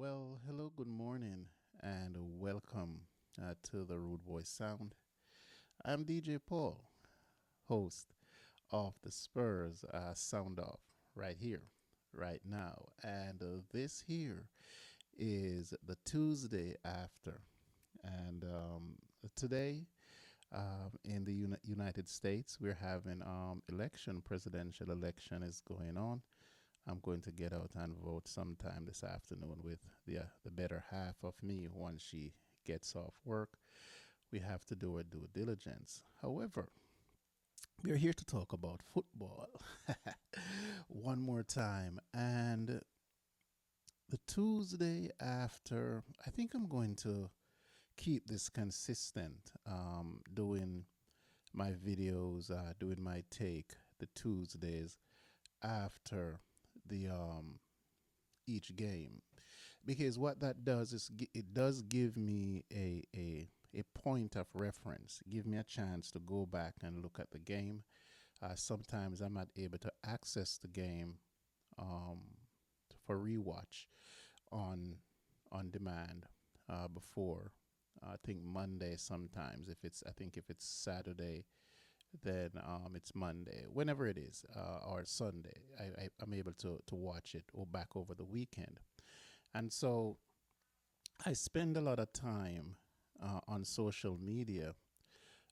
Well, hello, good morning, and welcome to the Rude Boy Sound. I'm DJ Paul, host of the Spurs Sound Off, right here, right now. And this here is the Tuesday after. And today, in the United States, we're having presidential election is going on. I'm going to get out and vote sometime this afternoon with the better half of me once she gets off work. We have to do our due diligence. However, we're here to talk about football one more time. And the Tuesday after, I think I'm going to keep this consistent, doing my videos, doing my take the Tuesdays after the each game, because what that does is it does give me a point of reference, give me a chance to go back and look at the game. Sometimes I'm not able to access the game um, for rewatch on demand before. I think Monday sometimes. If it's I think if it's Saturday, then it's Monday, whenever it is, or Sunday. I'm able to watch it or back over the weekend. And so I spend a lot of time on social media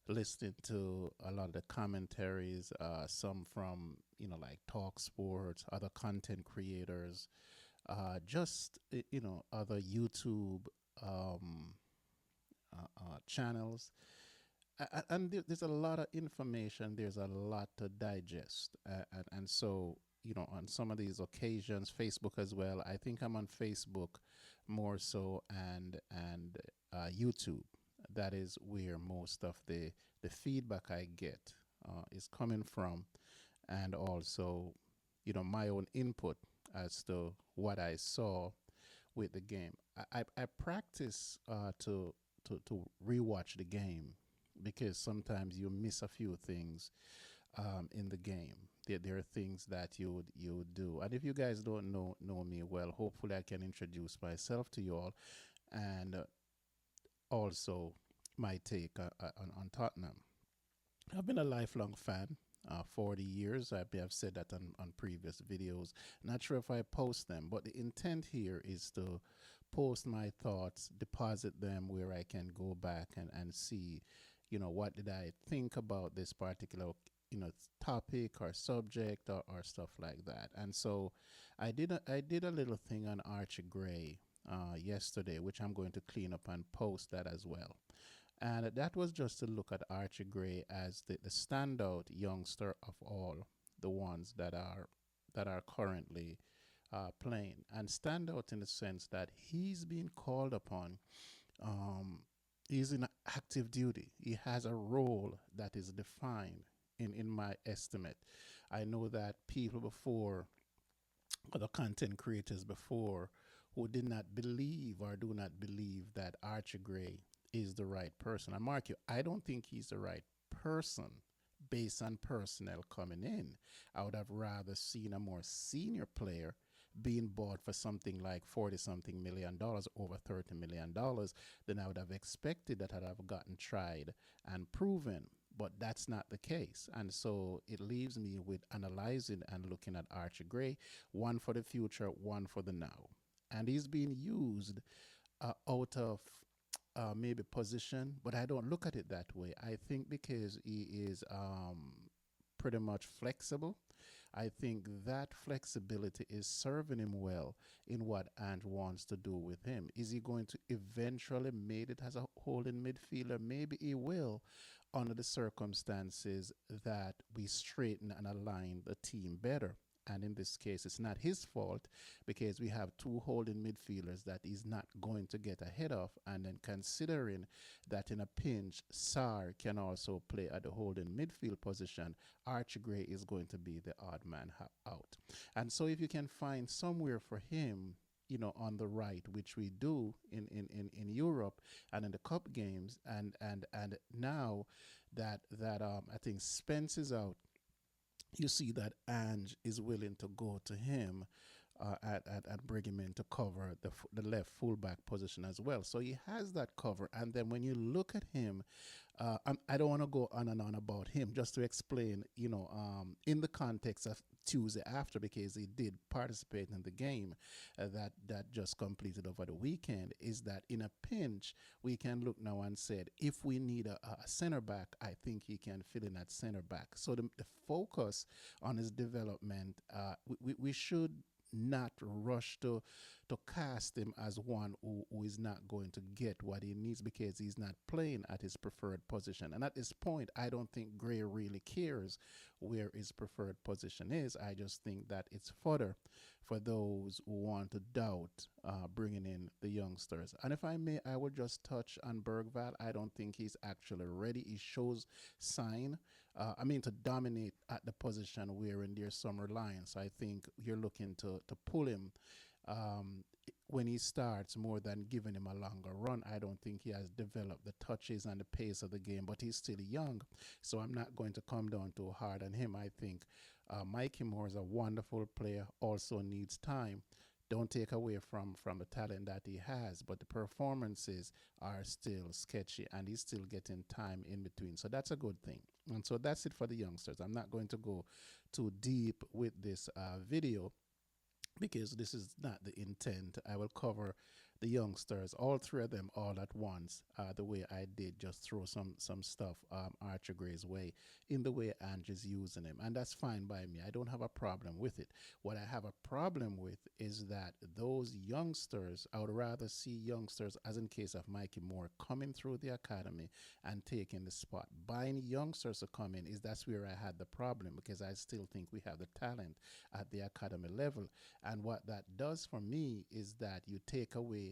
listening to a lot of the commentaries, some from, like Talk Sports, other content creators, just, other YouTube um, channels. And there's a lot of information, there's a lot to digest. And so, on some of these occasions, Facebook as well. I think I'm on Facebook more so, and YouTube. That is where most of the feedback I get is coming from, and also, my own input as to what I saw with the game. I practice to rewatch the game because sometimes you miss a few things in the game. There are things that you would do, and if you guys don't know me well, hopefully I can introduce myself to you all, and also my take on Tottenham. I've been a lifelong fan. 40 years. I have said that on previous videos. Not sure if I post them, but the intent here is to post my thoughts, deposit them where I can go back and see, what did I think about this particular, topic or subject, or stuff like that. And so I did a little thing on Archie Gray yesterday, which I'm going to clean up and post that as well. And that was just to look at Archie Gray as the standout youngster of all the ones that are currently playing, and stand out in the sense that he's being called upon. Um, he's in active duty. He has a role that is defined in my estimate. I know that people before, other content creators before, who did not believe or do not believe that Archie Gray is the right person. I mark you, I don't think he's the right person based on personnel coming in. I would have rather seen a more senior player being bought for something like 40 something $million, over $30 million, than I would have expected that I'd have gotten tried and proven. But that's not the case. And so it leaves me with analyzing and looking at Archie Gray, one for the future, one for the now. And he's being used out of maybe position, but I don't look at it that way. I think because he is pretty much flexible, I think that flexibility is serving him well in what Ant wants to do with him. Is he going to eventually make it as a holding midfielder? Maybe he will, under the circumstances that we straighten and align the team better. And in this case, it's not his fault because we have two holding midfielders that he's not going to get ahead of. And then considering that in a pinch, Sar can also play at the holding midfield position, Archie Gray is going to be the odd man out. And so if you can find somewhere for him, on the right, which we do in Europe and in the cup games, and now that I think Spence is out, you see that Ange is willing to go to him and bring him in to cover the left fullback position as well. So he has that cover. And then when you look at him, I don't want to go on and on about him, just to explain, in the context of Tuesday after, because he did participate in the game that just completed over the weekend, is that in a pinch, we can look now and said, if we need a center back, I think he can fill in at center back. So the focus on his development, we should not rush to cast him as one who is not going to get what he needs because he's not playing at his preferred position. And at this point, I don't think Gray really cares where his preferred position is. I just think that it's fodder for those who want to doubt bringing in the youngsters. And if I may, I would just touch on Bergval. I don't think he's actually ready. He shows sign to dominate at the position where in their summer reliance. I think you're looking to pull him when he starts more than giving him a longer run. I don't think he has developed the touches and the pace of the game, but he's still young. So I'm not going to come down too hard on him. I think Mikey Moore is a wonderful player, also needs time. Don't take away from the talent that he has, but the performances are still sketchy and he's still getting time in between. So that's a good thing. And so that's it for the youngsters. I'm not going to go too deep with this video because this is not the intent. I will cover the youngsters, all three of them, all at once, the way I did, just throw some stuff Archer Gray's way in the way Andrew's using him. And that's fine by me. I don't have a problem with it. What I have a problem with is that those youngsters, I would rather see youngsters, as in case of Mikey Moore, coming through the academy and taking the spot. Buying youngsters to come in, that's where I had the problem, because I still think we have the talent at the academy level. And what that does for me is that you take away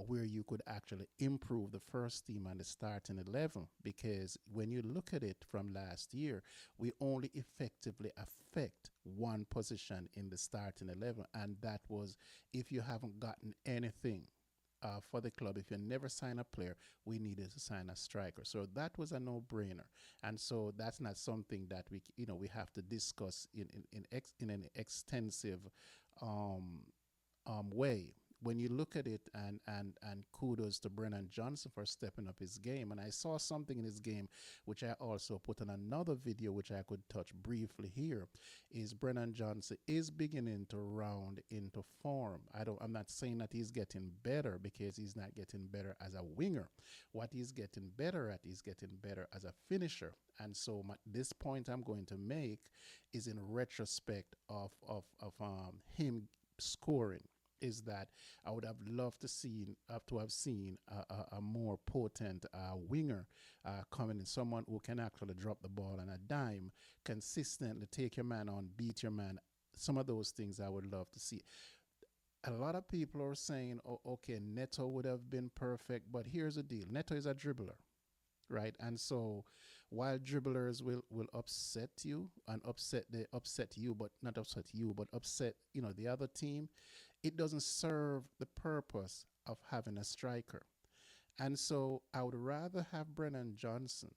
where you could actually improve the first team and the starting 11, because when you look at it from last year, we only effectively affect one position in the starting 11, and that was if you haven't gotten anything for the club. If you never sign a player, we needed to sign a striker. So that was a no-brainer, and so that's not something that we have to discuss in an extensive way. When you look at it, and kudos to Brennan Johnson for stepping up his game. And I saw something in his game which I also put on another video, which I could touch briefly here, is Brennan Johnson is beginning to round into form. I'm not saying that he's getting better, because he's not getting better as a winger. What he's getting better at, he's getting better as a finisher. And so this point I'm going to make is in retrospect of him scoring, is that I would have loved to have seen a more potent winger coming in, someone who can actually drop the ball on a dime, consistently take your man on, beat your man. Some of those things I would love to see. A lot of people are saying, oh, okay, Neto would have been perfect, but here's the deal. Neto is a dribbler, right? And so while dribblers will upset you and upset you, but not upset you, but upset the other team, it doesn't serve the purpose of having a striker. And so I would rather have Brennan Johnson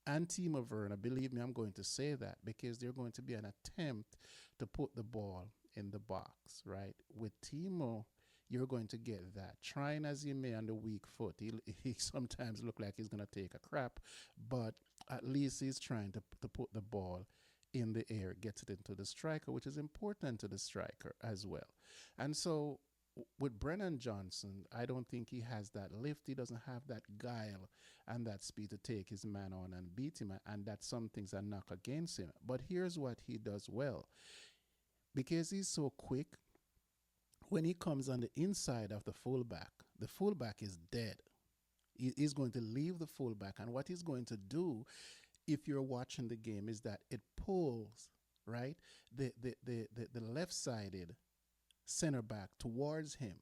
and Timo Werner. Believe me, I'm going to say that, because they're going to be an attempt to put the ball in the box, right? With Timo, you're going to get that. Trying as he may on the weak foot, he sometimes look like he's going to take a crap, but at least he's trying to put the ball in the air, gets it into the striker, which is important to the striker as well. And so with Brennan Johnson, I don't think he has that lift. He doesn't have that guile and that speed to take his man on and beat him, and that's some things that knock against him. But here's what he does well. Because he's so quick, when he comes on the inside of the fullback is dead. He's going to leave the fullback, and what he's going to do, if you're watching the game, is that it pulls, right, the left-sided center back towards him.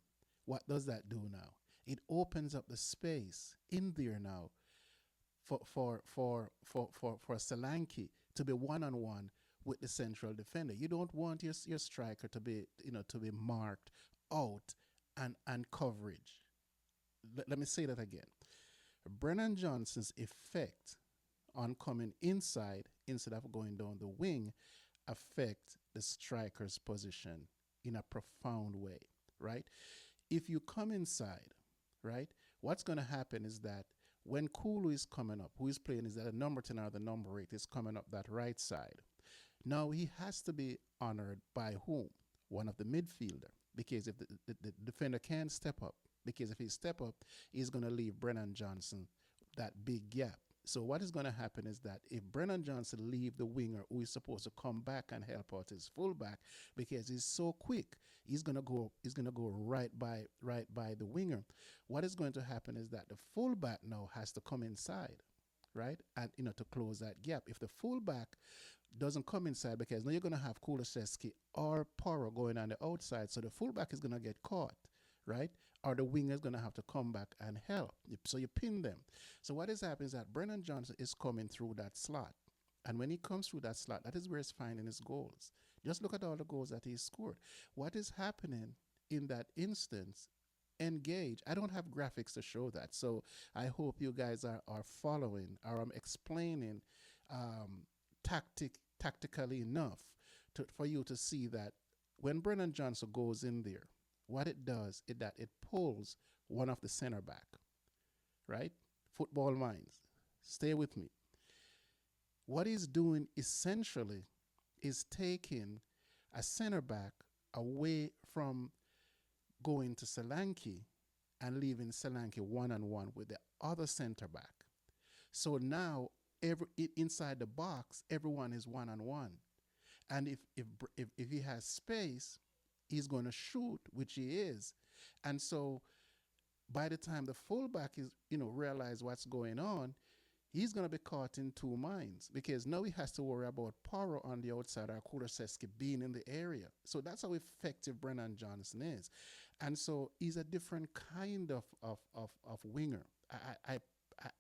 What does that do now? It opens up the space in there now for Solanke to be one-on-one with the central defender. You don't want your striker to be marked out and coverage. Let me say that again. Brennan Johnson's effect on coming inside instead of going down the wing affect the striker's position in a profound way, right? If you come inside, right, what's going to happen is that when Kulu is coming up, who is playing is that a number 10 or the number 8 is coming up that right side. Now he has to be honored by whom? One of the midfielder. Because if the defender can step up, because if he step up, he's going to leave Brennan Johnson that big gap. So what is going to happen is that if Brennan Johnson leave the winger who is supposed to come back and help out his fullback because he's so quick, he's gonna go right by the winger. What is going to happen is that the fullback now has to come inside, right? And to close that gap. If the fullback doesn't come inside because now you're going to have Kulusevski or Poro going on the outside. So the fullback is going to get caught, right? Or the winger is going to have to come back and help. So you pin them. So what is happening is that Brennan Johnson is coming through that slot. And when he comes through that slot, that is where he's finding his goals. Just look at all the goals that he's scored. What is happening in that instance? Engage. I don't have graphics to show that. So I hope you guys are following or I'm explaining tactically enough for you to see that when Brennan Johnson goes in there, what it does is that it pulls one of the center back, right? Football minds, stay with me. What he's doing essentially is taking a center back away from going to Solanke and leaving Solanke one-on-one with the other center back. So now inside the box, everyone is one-on-one. And if he has space, he's going to shoot, which he is. And so by the time the fullback is, realize what's going on, he's going to be caught in two minds because now he has to worry about Poro on the outside or Kulusevski being in the area. So that's how effective Brennan Johnson is. And so he's a different kind of winger.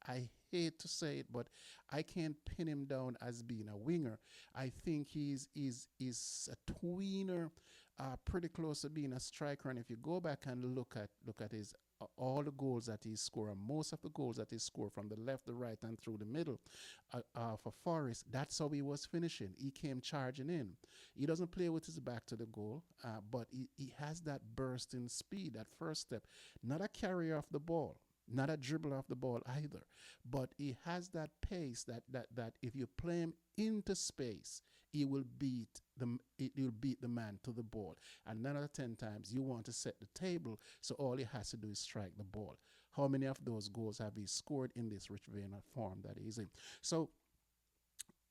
I hate to say it, but I can't pin him down as being a winger. I think he's a tweener, pretty close to being a striker. And if you go back and look at his all the goals that he scored, and most of the goals that he scored from the left, the right, and through the middle for Forest, that's how he was finishing. He came charging in. He doesn't play with his back to the goal, but he has that burst in speed, that first step. Not a carrier of the ball, not a dribbler of the ball either, but he has that pace that if you play him into space, he will beat the man to the ball. And 9 out of 10 times you want to set the table, so all he has to do is strike the ball. How many of those goals have he scored in this rich vein of form that he's in? So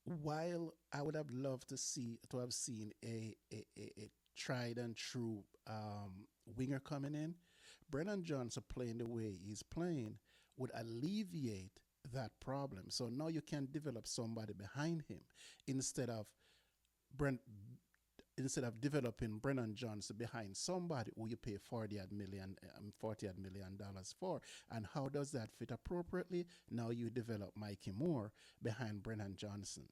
while I would have loved to have seen a tried and true winger coming in, Brennan Johnson playing the way he's playing would alleviate that problem. So now you can develop somebody behind him instead of developing Brennan Johnson behind somebody who you pay $40 million for. And how does that fit appropriately? Now you develop Mikey Moore behind Brennan Johnson.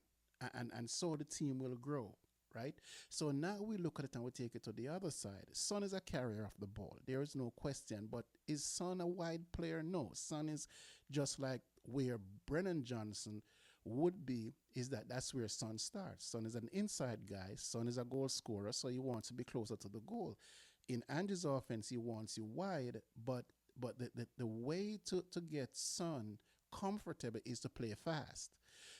And so the team will grow, right? So now we look at it and we take it to the other side. Son is a carrier of the ball. There is no question. But is Son a wide player? No. Son is just like where Brennan Johnson would be, is that's where Son starts. Son is an inside guy. Son is a goal scorer, so he wants to be closer to the goal. In Andy's offense, he wants you wide, but the way to get Son comfortable is to play fast.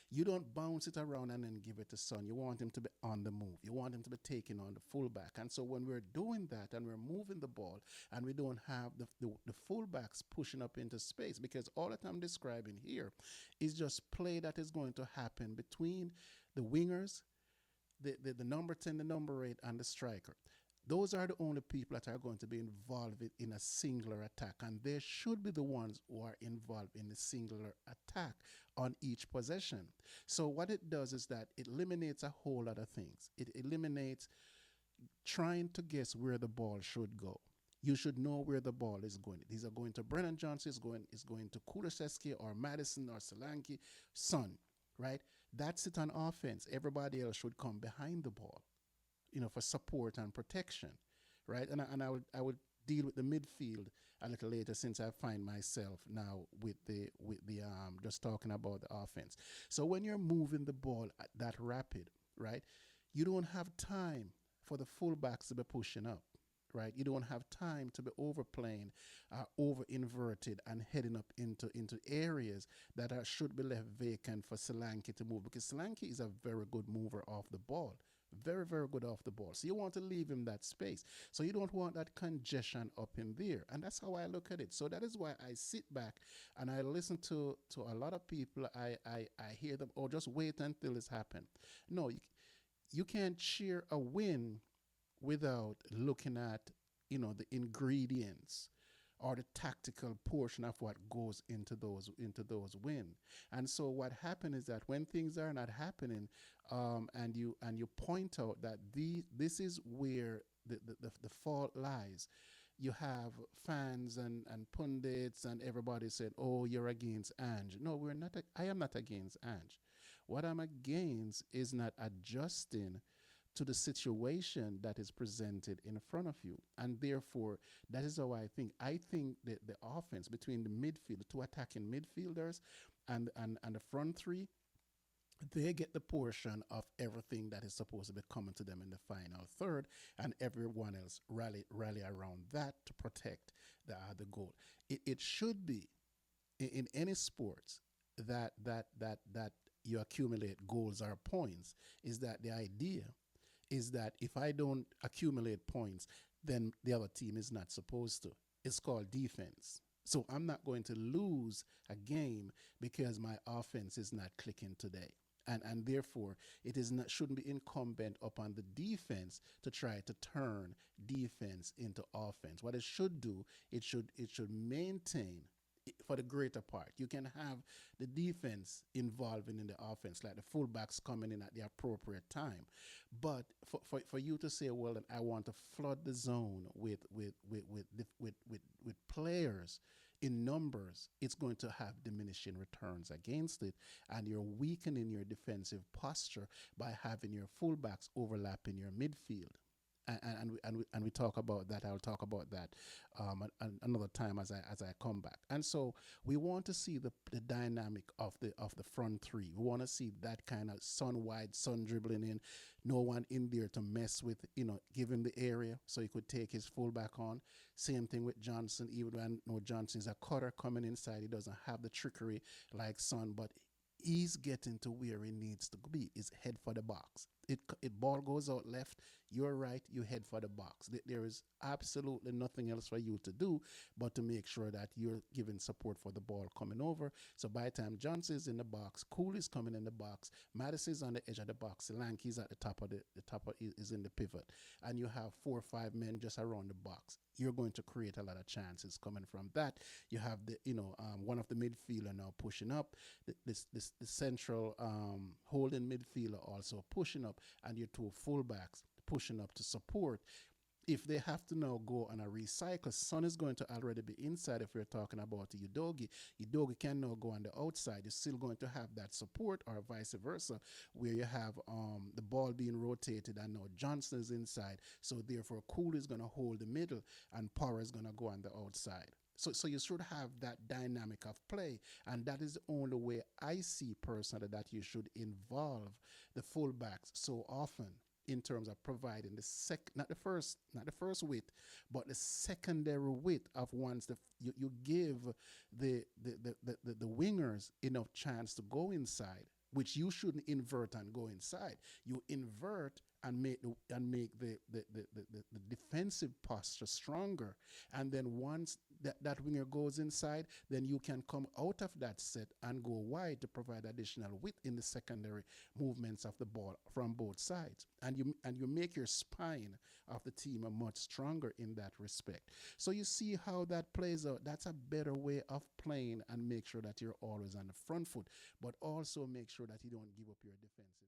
You don't bounce it around and then give it to Son. You want him to be on the move. You want him to be taking on the fullback. And so when we're doing that and we're moving the ball and we don't have the fullbacks pushing up into space, because all that I'm describing here is just play that is going to happen between the wingers, the number 10, the number 8, and the striker. Those are the only people that are going to be involved in a singular attack, and they should be the ones who are involved in a singular attack on each possession. So what it does is that it eliminates a whole lot of things. It eliminates trying to guess where the ball should go. You should know where the ball is going. These are going to Brennan Johnson, is going to Kulusevski or Madison or Solanke, Son, right? That's it on offense. Everybody else should come behind the ball, for support and protection, right? And I would deal with the midfield a little later, since I find myself now with the just talking about the offense. So when you're moving the ball at that rapid, right, you don't have time for the fullbacks to be pushing up. Right, you don't have time to be overplaying, over inverted, and heading up into areas that should be left vacant for Solanke to move, because Solanke is a very good mover off the ball, very very good off the ball. So you want to leave him that space. So you don't want that congestion up in there, and that's how I look at it. So that is why I sit back and I listen to a lot of people. I hear them, oh, just wait until it's happened. No, you can't cheer a win without looking at, the ingredients or the tactical portion of what goes into those win. And so what happened is that when things are not happening, and you point out that this is where the fault lies. You have fans and pundits and everybody said, oh, you're against Ange. No, we're not. I am not against Ange. What I'm against is not adjusting to the situation that is presented in front of you. And therefore, that is how I think. I think that the offense between the midfield, the two attacking midfielders, and the front three, they get the portion of everything that is supposed to be coming to them in the final third, and everyone else rally around that to protect the goal. It should be in any sports that you accumulate goals or points. Is that the idea? Is that if I don't accumulate points, then the other team is not supposed to. It's called defense. So I'm not going to lose a game because my offense is not clicking today. And therefore, it is not shouldn't be incumbent upon the defense to try to turn defense into offense. What it should do, it should maintain for the greater part. You can have the defense involving in the offense, like the fullbacks coming in at the appropriate time. But for you to say, well, I want to flood the zone with players in numbers, it's going to have diminishing returns against it, and you're weakening your defensive posture by having your fullbacks overlapping your midfield. And we talk about that. I'll talk about that another time as I come back. And so we want to see the dynamic of the front three. We want to see that kind of sun wide, sun dribbling in, no one in there to mess with. Give him the area so he could take his fullback on. Same thing with Johnson. Even when Johnson is a cutter coming inside, he doesn't have the trickery like Son, but he's getting to where he needs to be. Is head for the box. It ball goes out left, you're right, you head for the box. There is absolutely nothing else for you to do but to make sure that you're giving support for the ball coming over. So by the time Johnson is in the box, Cool is coming in the box, Madison is on the edge of the box, Solanke's at the top of is in the pivot, and you have 4 or 5 men just around the box. You're going to create a lot of chances coming from that. You have one of the midfielder now pushing up, the central holding midfielder also pushing up, and your 2 fullbacks pushing up to support. If they have to now go on a recycle, Son is going to already be inside. If we're talking about Udogi, Udogi can now go on the outside. You're still going to have that support, or vice versa, where you have the ball being rotated and now Johnson is inside. So therefore, Cool is going to hold the middle and Power is going to go on the outside. So you should have that dynamic of play, and that is the only way I see personally that you should involve the fullbacks so often in terms of providing not the first width, but the secondary width of once you give the wingers enough chance to go inside, which you shouldn't invert and go inside. You invert and make the defensive posture stronger, and then once that winger goes inside, then you can come out of that set and go wide to provide additional width in the secondary movements of the ball from both sides, and you make your spine of the team much stronger in that respect. So you see how that plays out. That's a better way of playing, and make sure that you're always on the front foot, but also make sure that you don't give up your defensive.